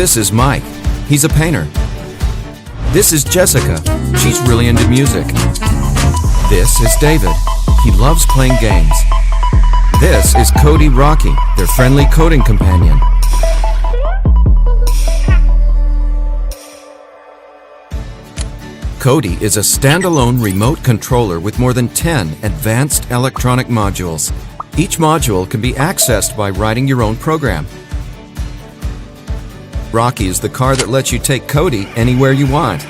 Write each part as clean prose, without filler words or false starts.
This is Mike. He's a painter. This is Jessica. She's really into music. This is David. He loves playing games. This is Codey Rocky, their friendly coding companion. Codey is a standalone remote controller with more than 10 advanced electronic modules. Each module can be accessed by writing your own program. Rocky is the car that lets you take Codey anywhere you want.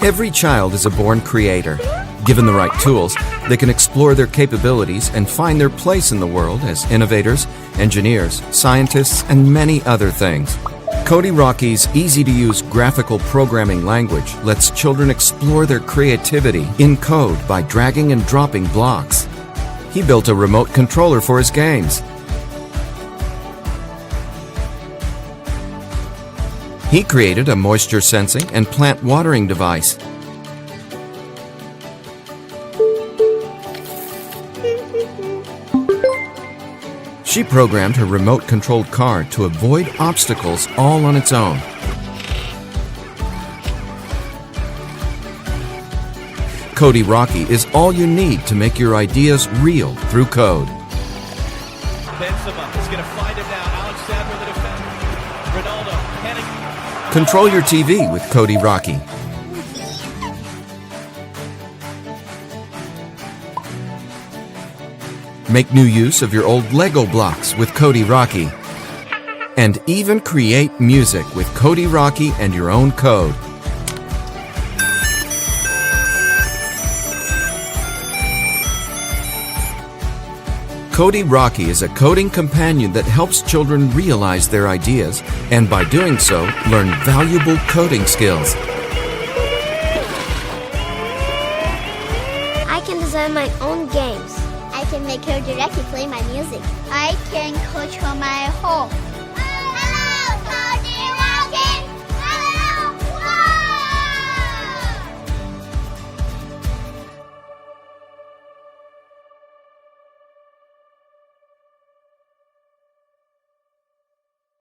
Every child is a born creator. Given the right tools, they can explore their capabilities and find their place in the world as innovators, engineers, scientists, and many other things. Codey Rocky's easy-to-use graphical programming language lets children explore their creativity in code by dragging and dropping blocks. He built a remote controller for his games. He created a moisture sensing and plant watering device. She programmed her remote-controlled car to avoid obstacles all on its own. Codey Rocky is all you need to make your ideas real through code. Benzema is going to find him now. Alex Sadler, the defender. Ronaldo, panic. Control your TV with Codey Rocky. Make new use of your old Lego blocks with Codey Rocky. And even create music with Codey Rocky and your own code. Codey Rocky is a coding companion that helps children realize their ideas and by doing so, learn valuable coding skills. I can design my own games. I can make Codey Rocky play my music. I can control my home.